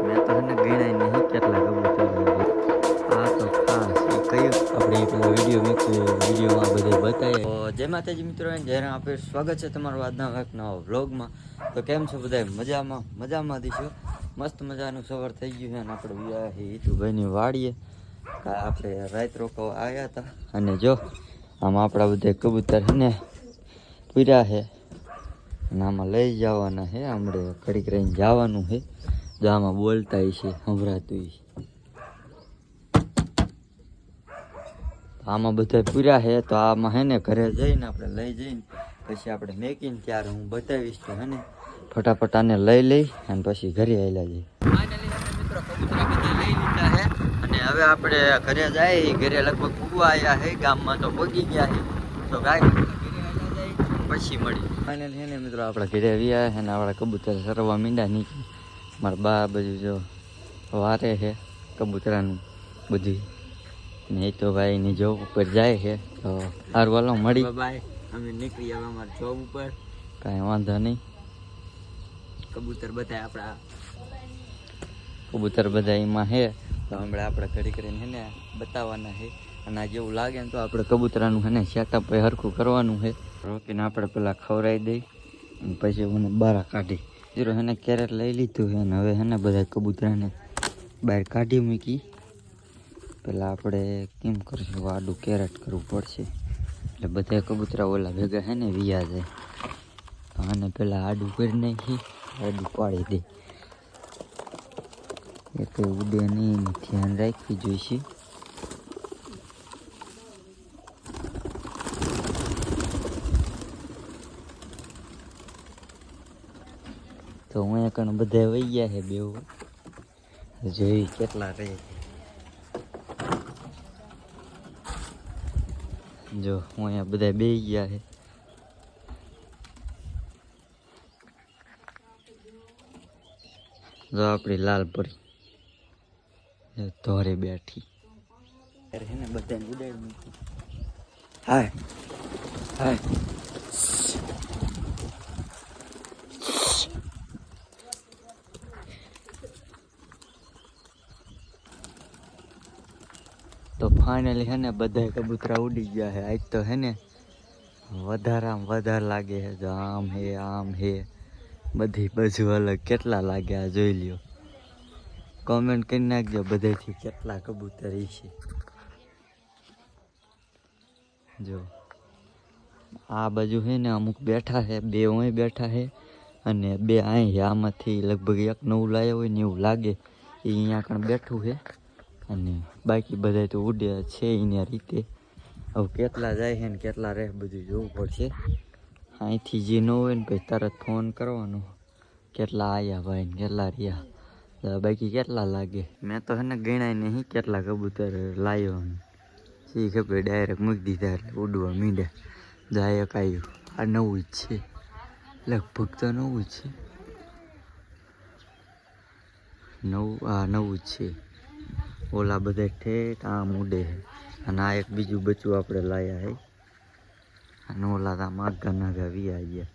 મેં તો એને ગણાય નહીં કેટલા કબૂતર આ તો ખાસ એ કયું આપણે પેલા વિડીયોમાં બધે બતાવીએ. તો જય માતાજી મિત્રો, જ્યારે આપણે સ્વાગત છે તમારું આજના એક નવા વ્લોગમાં. તો કેમ છો બધા? મજામાં દીશું. મસ્ત મજાનું સવાર થઈ ગયું છે અને આપણે ગયા છીએ હિતુભાઈની વાડીએ. આપણે રાત રોકાવા આવ્યા હતા અને જો આમાં આપણા બધા કબૂતર છે ને પૂર્યા છે અને આમાં લઈ જવાના છે. આપણે ઘડીક રહીને જવાનું છે. જો આમાં બોલતા છે, સંભળાતું છે. આમાં બધા પૂર્યા છે તો આમાં હે ને ઘરે જઈને આપણે લઈ જઈને પછી આપણે મેકીને ત્યારે હું બતાવીશ તો હે ને ફટાફટ આને લઈ અને પછી ઘરે આવેલા જઈએ. મિત્રો કબૂતરા બધા લઈ લીધા છે અને હવે આપણે ઘરે જાય. ઘરે લગભગ પૂગવા આવ્યા છે, ગામમાં તો પહોંચી ગયા છે. તો ગાય પછી મળી ફાઇનલ છે ને મિત્રો આપણા ઘરે આવ્યા છે અને આપણા કબૂતર સરવા મીંડા નીકળી. મારા બા બધું જો વારે છે કબૂતરાનું બધું ને. તો ભાઈ ની જોબ ઉપર જાય છે તો સારું વાલો મળી. બાય, અમે નીકળી હવે અમારા જોબ ઉપર. કાંઈ વાંધો નહીં. કબૂતર બધા આપણા કબૂતર બધા એમાં છે તો હમણાં આપણે ઘડી કરીને છે ને બતાવવાના છે. અને આ જેવું લાગે ને તો આપણે કબૂતરાનું છે ને સેટઅપ હરખું કરવાનું છે. રોકીને આપણે પેલા ખવડાવી દઈ અને પછી મને બહાર કાઢી જીરો એને કેરેટ લઈ લીધું છે અને હવે છે ને બધા કબૂતરાને બહાર કાઢી મૂકી. પેલા આપણે કેમ કરશું, આડું કેરેટ કરવું પડશે એટલે બધા કબૂતરા ઓલા ભેગા છે ને વિયા જાય. અને પેલા આડું કરી નાખી, આડું પાડી દે એ તો ઉડે નહીં, ધ્યાન રાખવી જોઈશે. તો હું કણ બધા વહી ગયા છે બેવું, જોઈ કેટલા રહે. જો હું અહીંયા બધા બેસી ગયા છે. જો આપણી લાલપરી ધોરે બેઠી છે ને બધાને ઉડાડી મૂકી. હાય હાય તો ફાઇનલી હે ને બધા કબૂતરા ઉડી ગયા છે. આજ તો હે ને વધારે લાગે છે. જો આમ હે બધી બાજુ અલગ કેટલા લાગે આ જોઈ લ્યો. કોમેન્ટ કરી નાખજો બધાથી કેટલા કબૂતર છે. જો આ બાજુ છે ને અમુક બેઠા છે, બે અહીં બેઠા છે અને બે અહીં છે. આમાંથી લગભગ એક નવું લાવ્યા હોય ને એવું લાગે એ અહીંયા કણ બેઠું છે અને બાકી બધા તો ઉડે છે એની રીતે. હવે કેટલા જાય છે ને કેટલા રહે બધું જોવું પડશે. અહીંથી જે ન હોય ને પછી તરત ફોન કરવાનો કેટલા આવ્યા ભાઈ ને કેટલા રહ્યા. બાકી કેટલા લાગે મેં તો હે ને ગણાય નહીં કેટલા કબૂતર લાવ્યો. સી ખબર ડાયરેક્ટ મૂકી દીધા એટલે ઉડવા મીંડ્યા. જાય કાયું આ નવું જ છે, લગભગ તો નવું જ છે. નવું જ છે. ઓલા બધા ઠેઠ આમ ઉડે છે અને આ એક બીજું બચ્ચું આપણે લાયા છે અને ઓલા આમ નાગા વિયા ગયા.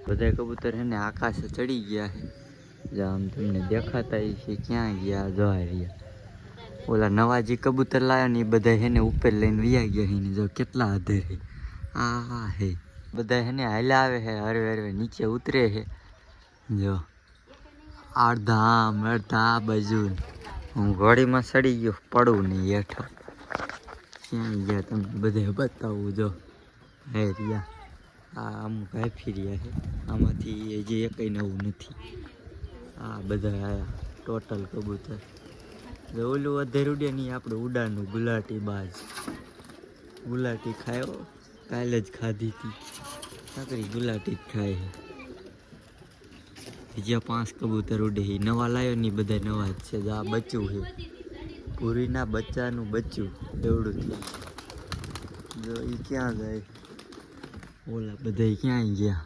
બધા કબૂતર છે ને આકાશે ચડી ગયા છે. આમ તમને દેખાતા છે ક્યાં ગયા જોવા રહ્યા. ઓલા નવા જે કબૂતર લાવ્યા ને એ બધા છે ને ઉપર લઈને વિયા ગયા છે. જો કેટલા આધેર આ હે બધા છે ને હાલ્યા આવે છે, હરવે નીચે ઉતરે છે. જો અડધા આમ અડધા આ બાજુ. હું ઘોડીમાં સડી ગયો, પડું નહીં હેઠો. ક્યાં ગયા તમને બધે બતાવું. જો હે રહ્યા આ અમુક હાફી રહ્યા છે. આમાંથી જે કંઈ નવું નથી. આ બધા આયા ટોટલ કબૂતર. ઓલું અધેર ઉડે નહીં આપણે ઉડાનું ગુલાટી બાજ. ગુલાટી ખાયો કાલે જ ખાધી હતી. નકરી ગુલાટી જ ખાય છે. બીજા 5 કબૂતર ઉડે છે. નવા લાવ્યો ને બધા નવા જ છે. આ બચ્ચું છે, પૂરીના બચ્ચાનું બચ્ચું એવડું થયું. જો એ ક્યાં જાય, ઓલા બધા ક્યાં ગયા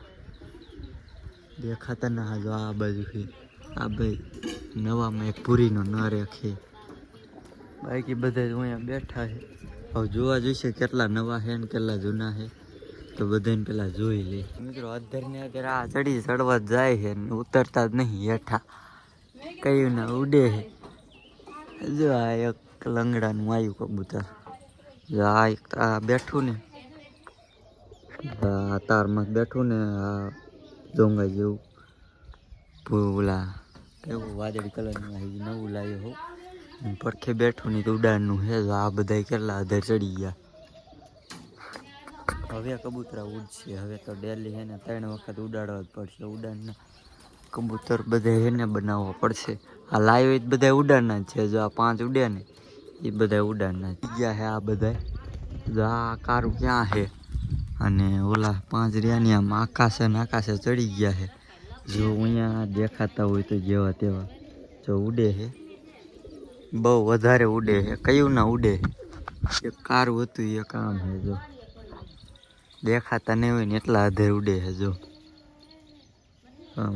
દેખાતા ના. જો આ બાજુ છે. આ ભાઈ નવામાં એક પૂરીનો ન રાખે. બાકી બધા અહીંયા બેઠા છે. હવે જોવા જોઈશે કેટલા નવા છે ને કેટલા જૂના છે. તો બધાને પેલા જોઈ લે મિત્રો. અધર ને અધર આ ચડવા જાય છે ને ઉતરતા જ નહીં હેઠા. કયું ના ઉડે છે. જો આ એક લંગડાનું આવ્યું કબૂતર. જો આ એક આ બેઠું ને આ તારમાં બેઠું ને આ ડોંગા જેવું ભૂલા કેવું વાદળી કલરનું નવું લાવ્યો હોઉં પડખે બેઠું ને તો ઉડાડનું છે. આ બધા કેટલા અધર ચડી ગયા. હવે કબૂતરા ઉડશે. હવે તો ડેલી છે ને 3 વખત ઉડાડવા જ પડશે. ઉડાડના કબૂતર બધા એને બનાવવા પડશે. આ લાઈવ જ બધા ઉડાડના જ છે. જો આ 5 ઉડે ને એ બધા ઉડાડના જ ગયા છે. આ બધા જો આ કારું ક્યાં છે અને ઓલા 5 રહ્યા ને આમ આકાશે ને આકાશે ચડી ગયા છે. જો અહીંયા દેખાતા હોય તો જેવા તેવા જો ઉડે છે. બહુ વધારે ઉડે છે. કયું ના ઉડે એક કારું હતું એ કામ છે. જો દેખાતા નહીં હોય ને એટલા અધર ઉડે છે. જો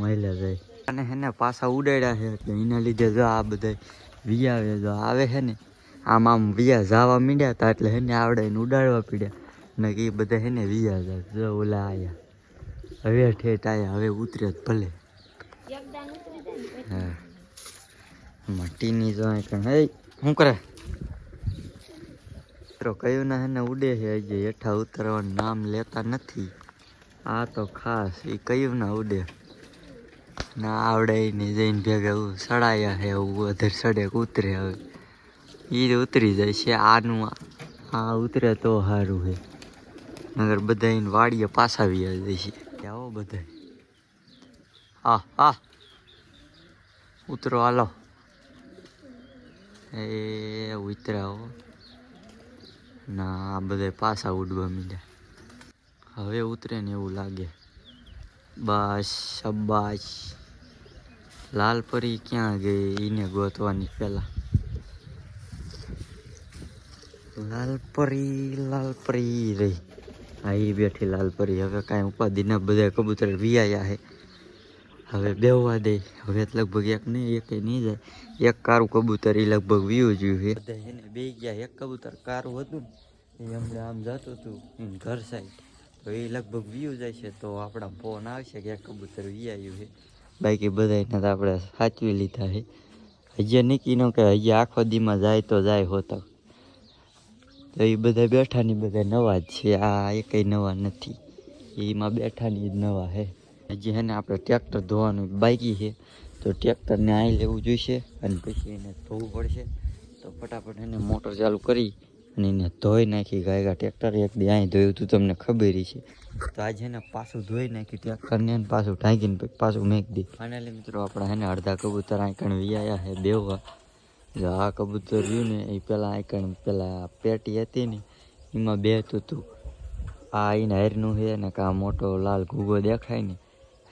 મહિલા જાય અને હેને પાછા ઉડાડ્યા છે એટલે એના લીધે જો આ બધા વિયા જો આવે છે ને આમ આમ વિયા જવા મીડ્યા હતા એટલે હેને આવડે એને ઉડાડવા પીડ્યા ને એ બધા હેને વિયા જાય. જો ઓલા આયા હવે ઠેઠ આયા હવે ઉતરે જ ભલે. હા માટીની જો હે શું કરે કયું ના હેને ઉડે છે. હજી હેઠા ઉતરવાનું નામ લેતા નથી. આ તો ખાસ એ કયું ના ઉડે ના આવડે ને જઈને ભેગા સડાયા છે. એવું અધર સડે ઉતરે. હવે એ ઉતરી જાય છે. આનું આ ઉતરે તો સારું છે નગર બધા એને વાડીએ પાછા આવી જાય છે. આવો બધા હા હા ઉતરો હાલો એ ઉતરાવો ના આ બધા પાછા ઉડવા મીડ્યા. હવે ઉતરે ને એવું લાગે. બસ શાબાશ. લાલપરી ક્યાં ગઈ એને ગોતવાની પેલા. લાલપરી રહી આ એ બેઠી લાલપરી. હવે કાંઈ ઉપાધિ ના બધા કબૂતર વિયાયા છે. હવે બેહવા દે. હવે લગભગ એક નહીં જાય. એક કારું કબૂતર એ લગભગ વીયું જ્યું છે. બધા એને બે ગયા. એક કબૂતર કારું હતું ને એ હમણાં આમ જતું હતું ઘર સાઈડ તો એ લગભગ વીયું જાય છે. તો આપણા ફોન આવશે કે એક કબૂતર વિયાયું છે. બાકી બધાને તો આપણે સાચવી લીધા છે. હજી નીકી ન કે હજી આખો દીમાં જાય તો જાય હોતા. તો એ બધા બેઠાની બધા નવા જ છે. આ એકય નવા નથી. એમાં બેઠાની જ નવા છે. હજી એને આપણે ટ્રેક્ટર ધોવાનું બાકી છે તો ટ્રેક્ટરને અહીં લેવું જોઈશે અને પછી એને ધોવું પડશે. તો ફટાફટ એને મોટર ચાલુ કરી અને એને ધોઈ નાખી. ગાયગા ટ્રેક્ટર એક દી અહીં ધોયું હતું તમને ખબર છે. તો આજે એને પાછું ધોઈ નાખી ટ્રેક્ટરને પાછું ઢાંકીને પાછું મેકી દી. ફાઇનલી મિત્રો આપણે એને અડધા કબૂતર આંકણ વિયાયા છે બેવવા. જો આ કબૂતર રહ્યું ને એ પેલા આંકણ પેલા પેટી હતી ને એમાં બેહતું હતું. આ એના હારનું છે ને કા મોટો લાલ ઘૂગો દેખાય ને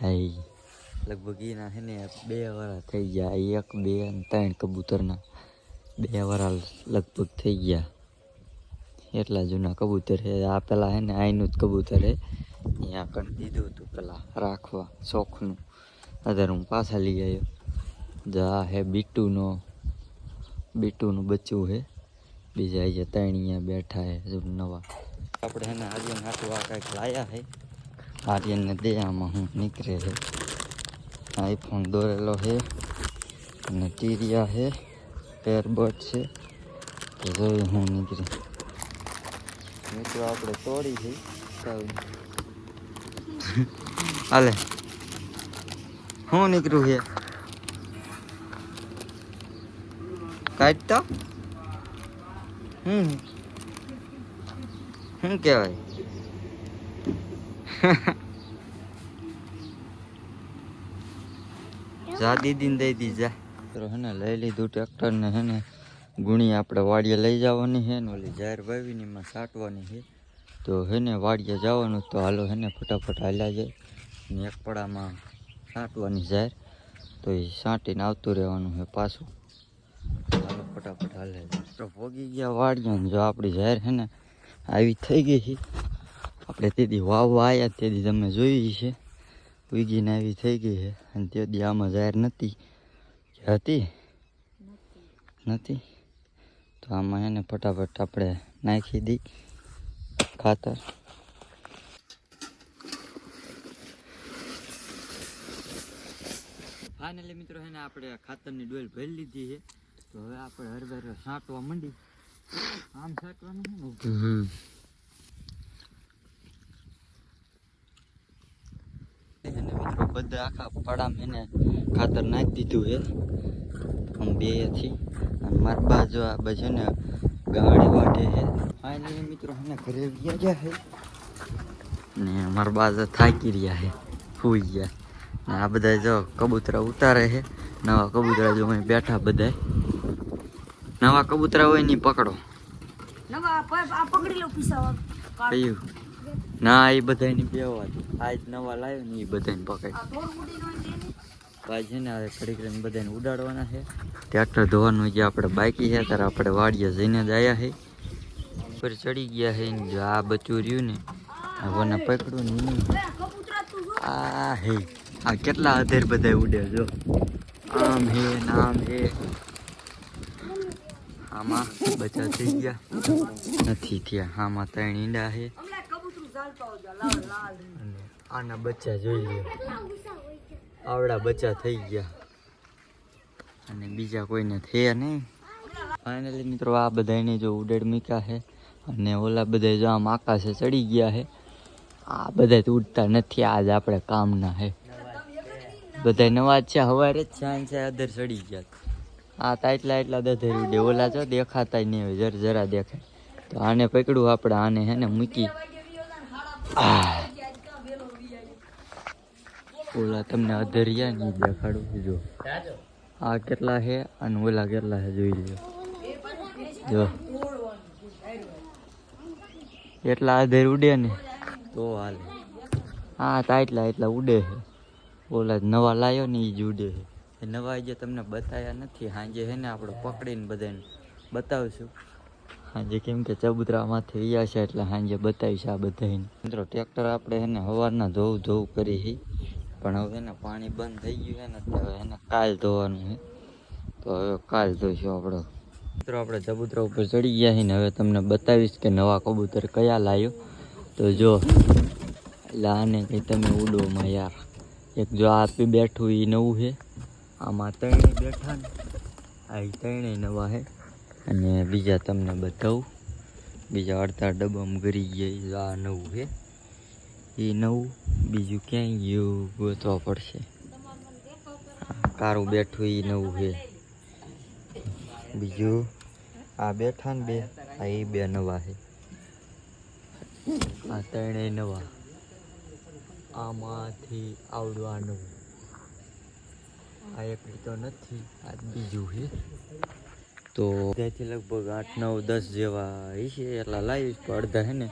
હા એ લગભગ એના છે ને 2 વર્ષ થઈ ગયા. 1 2 અને 3 કબૂતરના 2 વર્ષ લગભગ થઈ ગયા. એટલા જૂના કબૂતર છે. આ પેલા હે ને આઈનું જ કબૂતર છે. અહીંયા પણ દીધું હતું પેલા રાખવા શોખનું. અત્યારે હું પાછા લઈ આવ્યો. જો આ હે બીટુનું બચ્ચું છે. બીજા અહીંયા 3 અહીંયા બેઠા છે નવા. આપણે એને આર્યન હાટું આ કાંઈક લાયા છે. આર્યનને દે આમાં હું નીકળે છે. આઈફોન દોરેલો છે અને ટીરિયા છે એરબડ છે. તો જોઈ હું નીકળી મિત્રો આપણે તોડી છે. હાલે હું નીકળ્યું છે કાઢતા શું કહેવાય જા દીદીને દઈ દી જા. તો હે ને લઈ લીધું ટ્રેક્ટર ને હે ને ગુણી આપણે વાડીએ લઈ જવાની છે ને ઓલી જાહેર વાવીને એમાં સાટવાની છે. તો હે ને વાડીએ જવાનું તો હાલો હે ને ફટાફટ હાલ્યા જાય ને એક પડામાં સાંટવાની જાહેર. તો એ સાંટીને આવતું રહેવાનું છે પાછું. હાલો ફટાફટ હાલે તો ભોગી ગયા વાડીએ. જો આપણી જાહેર છે ને આવી થઈ ગઈ છે. આપણે તેથી વાવવા આવ્યા તેથી તમે જોઈ છે ઉગીને આવી થઈ ગઈ છે. અને તેથી આમાં જાહેર નથી નથી તો આમાં એને ફટાફટ આપણે નાખી દી ખાતર. ફાઇનલી મિત્રો હે ને આપણે ખાતરની ડોલ ભરી લીધી છે, તો હવે આપણે હરભર છાંટવા માંડી. આમ છાંટવાનું છે ને મિત્રો બધા આખા પડામાં એને ખાતર નાખી દીધું છે આમ બેથી. અને મારા બાજુ આ બાજુ ને ગાડી વાટે છે. ફાઇનલી મિત્રો એને ઘરે ગયા છે ને મારા બાજુ થાકી રહ્યા છે, સુઈ ગયા. ને આ બધા જો કબૂતરા ઉતારે છે, નવા કબૂતરા જો અહીં બેઠા બધા. નવા કબૂતરા હોય ને પકડો. કયું ના એ બધાને બેવા દે. આજ નવા લાવ્યો ને એ બધાને પકડ. આજ છે ને ઘડી કરીને બધાને ઉડાડવાના છે. ટ્રેક્ટર ધોવાનું જે આપણે બાકી છે ત્યારે આપણે વાડીએ જઈને જ આવ્યા છે. ઉપર ચડી ગયા છે ને જો આ બચ્ચું રહ્યું ને મને પકડું ને આ હે આ કેટલા અધેર બધા ઉડે જો. આમ હે નામ હે. આમાં બચ્ચા થઈ ગયા નથી થયા. આમાં 3 ઈંડા છે. આના બચ્ચા જોઈ લો, આવડા બચ્ચા થઈ ગયા અને બીજા કોઈને થયા નહીં. ફાઇનલી મિત્રો આ બધાને જો ઉડાડ મૂક્યા છે અને ઓલા બધા જો આમ આકાશે ચડી ગયા છે. આ બધા તો ઉડતા નથી, આજ આપણે કામના છે. બધા નવા જ છે, સવારે જ સાંજ છે અધર ચડી ગયા. આ તા એટલા દધર ઉડે. ઓલા જો દેખાતા નહીં હોય, જરા દેખાય. તો આને પકડું આપણે, આને હે ને મૂકી. ઓલા તમને અધરિયા નહીં દેખાડું જો. આ કેટલા છે અને ઓલા કેટલા છે જોઈ લો. જો એટલા અધેર ઉડે ને તો હાલે. હા તા એટલા ઉડે છે. ઓલા નવા લાવ્યો ને એ જ ઉડે છે. એ નવા જે તમને બતાવ્યા નથી. સાંજે છે ને આપણે પકડીને બધાને બતાવશું સાંજે, કેમ કે ચબૂતરામાંથી રહ્યા છે એટલે સાંજે બતાવીશ આ બધાને. મિત્રો ટ્રેક્ટર આપણે એને સવારના ધોવું કરી, પણ હવે એને પાણી બંધ થઈ ગયું છે ને એટલે હવે એને કાલ ધોવાનું છે. તો હવે કાલ ધોઈશું આપણે. મિત્રો આપણે ચબૂતરા ઉપર ચડી ગયા છીએ ને હવે તમને બતાવીશ કે નવા કબૂતર કયા લાવ્યો. તો જો એટલે આને કંઈ તમે ઉડોમાં યાર. એક જો આ બેઠું એ નવું છે. આમાં 3 બેઠા ને આ 3 નવા છે. અને બીજા તમને બતાવું, બીજા અડધા ડબ્બામાં ગરી ગયા. આ નવું છે એ નવું. બીજું ક્યાંય ગયું ગોતવા પડશે. કારું બેઠું એ નવું છે. બીજું આ બેઠા ને 2 આ એ 2 નવા છે. આ 3 નવા. આમાંથી આવડું આ નવું. આ એક તો નથી, આ બીજું છે. તો ત્યાંથી લગભગ 8, 9, 10 જેવા છે એટલા લાવીશ. તો અડધા છે ને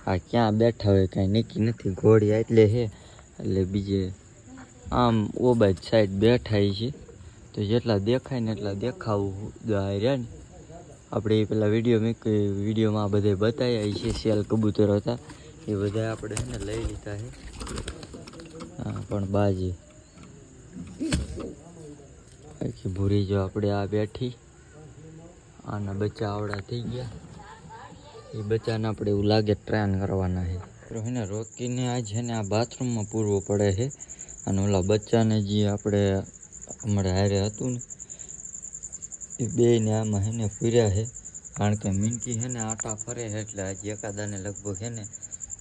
આ ક્યાં બેઠા હોય કાંઈ નક્કી નથી. ઘોડી એટલે છે એટલે બીજે આમ ઓબાજ સાઈડ બેઠા છે. તો જેટલા દેખાય ને એટલા દેખાવું રહ્યા ને. આપણે એ પેલા વિડીયોમાં બધે બતાવ્યા છે સેલ કબૂતર હતા એ બધા આપણે છે ને લઈ લીધા છે. હા પણ બાજી આખી ભૂરી જો આપણે આ બેઠી. આના બચ્ચા આવડા થઈ ગયા. એ બચ્ચાને આપણે એવું લાગે ટ્રેન કરવાના છે. તો એને રોકીને આજ છે ને આ બાથરૂમમાં પૂરવું પડે છે. અને ઓલા બચ્ચાને જે આપણે હમણાં હારે હતું ને એ બેને આમાં છે ને ફર્યા છે. કારણ કે મિનકી છે ને આટા ફરે છે એટલે આજે એકાદાને લગભગ છે ને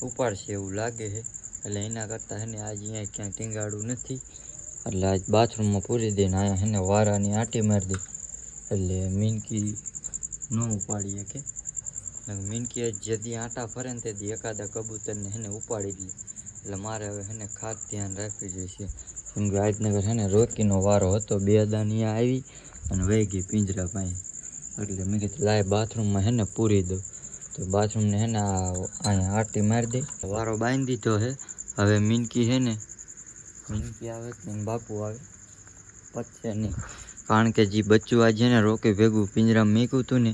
ઉપાડશે એવું લાગે છે. એટલે એના કરતાં છે ને આજે અહીંયા ક્યાંય ટીંગાડું નથી. એટલે આજ બાથરૂમમાં પૂરી દઈને અહીંયા છે ને વારાની આંટી મારી દે એટલે મિનકી ન ઉપાડી શકે. મિનકી જેથી આંટા ફરે ને તેથી એકાદા કબૂતરને છે ને ઉપાડી દે. એટલે મારે હવે છે ને ખાસ ધ્યાન રાખવી જોઈશે. કેમ કે આજનગર છે ને રોકીનો વારો હતો. 2 દાની આવી અને વહી ગઈ પિંજરા પાસે. એટલે મેં કીધું લાય બાથરૂમમાં છે ને પૂરી દઉં. તો બાથરૂમને છે ને અહીંયા આંટી મારી દે. વારો બાંધી દીધો છે. હવે મિનકી છે ને મિનકી આવે ને બાપુ આવે પતશે નહીં. કારણ કે જે બચ્ચું આજે ને રોકે ભેગું પિંજરામાં મૂક્યું હતું ને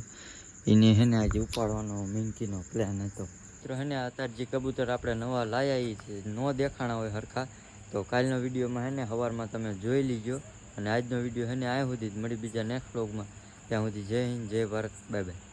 એને છે ને આજે ઉપાડવાનો મિનકીનો પ્લાન હતો. મિત્રો છે ને અત્યારે જે કબૂતર આપણે નવા લાયા એ છે ન દેખાણા હોય હરખા. તો કાલનો વિડીયોમાં છે ને સવારમાં તમે જોઈ લીજો. અને આજનો વિડીયો છે ને આ સુધી જ મળી બીજા નેક્સ્ટ વ્લોગમાં. ત્યાં સુધી જય હિન્દ, જય ભારત, બાય બાય.